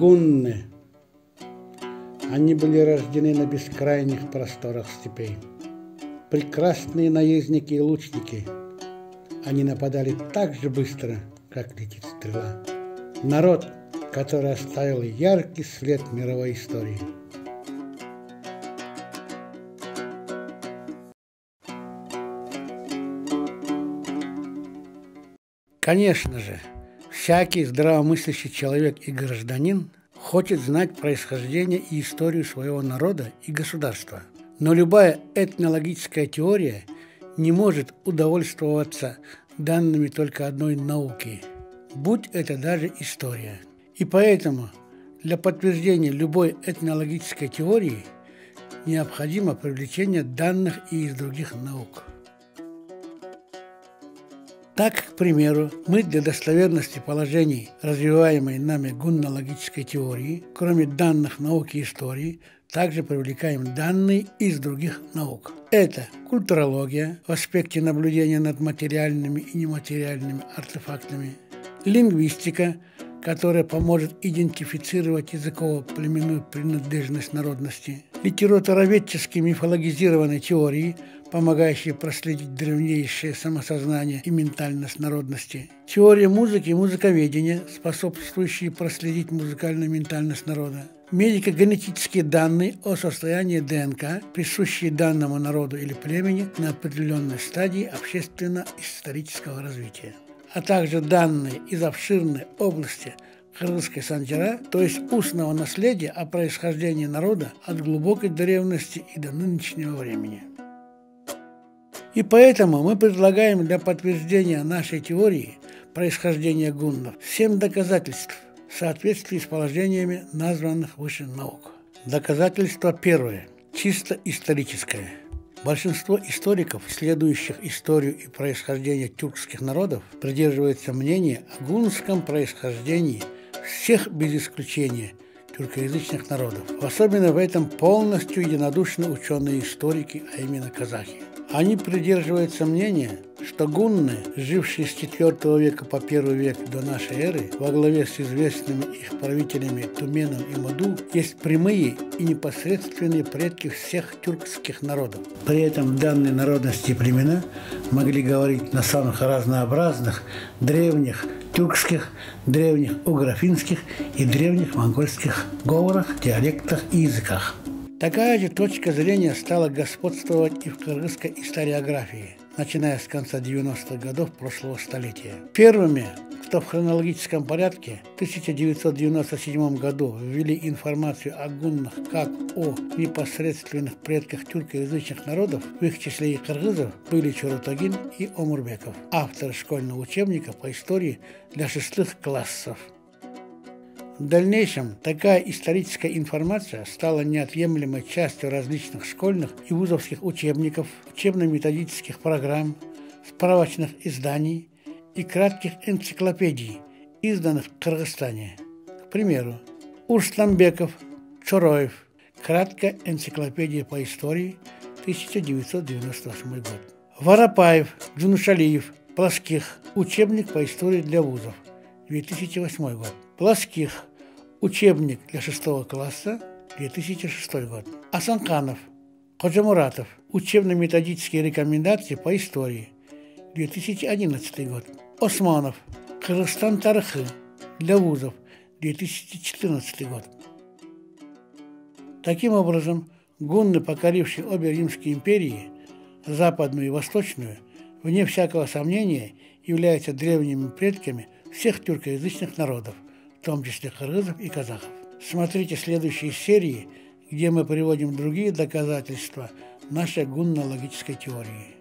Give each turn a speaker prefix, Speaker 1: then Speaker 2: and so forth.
Speaker 1: Гунны. Они были рождены на бескрайних просторах степей. Прекрасные наездники и лучники. Они нападали так же быстро, как летит стрела. Народ, который оставил яркий след мировой истории. Конечно же, всякий здравомыслящий человек и гражданин хочет знать происхождение и историю своего народа и государства. Но любая этнологическая теория не может удовольствоваться данными только одной науки, будь это даже история. И поэтому для подтверждения любой этнологической теории необходимо привлечение данных и из других наук. Так, к примеру, мы для достоверности положений, развиваемой нами гуннологической теории, кроме данных науки и истории, также привлекаем данные из других наук. Это культурология в аспекте наблюдения над материальными и нематериальными артефактами, лингвистика, которая поможет идентифицировать языково-племенную принадлежность народности, литературоведческие мифологизированные теории, помогающие проследить древнейшее самосознание и ментальность народности, теория музыки и музыковедения, способствующие проследить музыкальную ментальность народа, медико-генетические данные о состоянии ДНК, присущие данному народу или племени на определенной стадии общественно-исторического развития, а также данные из обширной области кыргызской санжара, то есть устного наследия о происхождении народа от глубокой древности и до нынешнего времени. И поэтому мы предлагаем для подтверждения нашей теории происхождения гуннов 7 доказательств в соответствии с положениями названных выше наук. Доказательство первое. Чисто историческое. Большинство историков, исследующих историю и происхождение тюркских народов, придерживаются мнения о гуннском происхождении всех без исключения тюркоязычных народов. Особенно в этом полностью единодушны ученые-историки, а именно казахи. Они придерживаются мнения, что гунны, жившие с IV века по I век до нашей эры, во главе с известными их правителями Туменом и Маду, есть прямые и непосредственные предки всех тюркских народов. При этом данные народности и племена могли говорить на самых разнообразных древних тюркских, древних угро-финских и древних монгольских говорах, диалектах и языках. Такая же точка зрения стала господствовать и в кыргызской историографии, начиная с конца 90-х годов прошлого столетия. Первыми, кто в хронологическом порядке в 1997 году ввели информацию о гуннах как о непосредственных предках тюркоязычных народов, в их числе и кыргызов, были Чоротагин и Омурбеков, авторы школьного учебника по истории для 6 классов. В дальнейшем такая историческая информация стала неотъемлемой частью различных школьных и вузовских учебников, учебно-методических программ, справочных изданий и кратких энциклопедий, изданных в Кыргызстане. К примеру, Урстамбеков, Чороев, краткая энциклопедия по истории, 1998 год. Воропаев, Джунушалиев, Плоских, учебник по истории для вузов, 2008 год. Плоских, учебник для 6 класса, 2006 год. Асанканов, Ходжамуратов, учебно-методические рекомендации по истории, 2011 год. Османов, Кыргызстан тарихы для вузов, 2014 год. Таким образом, гунны, покорившие обе римские империи, западную и восточную, вне всякого сомнения, являются древними предками всех тюркоязычных народов, в том числе кыргызов и казахов. Смотрите следующие серии, где мы приводим другие доказательства нашей гуннологической теории.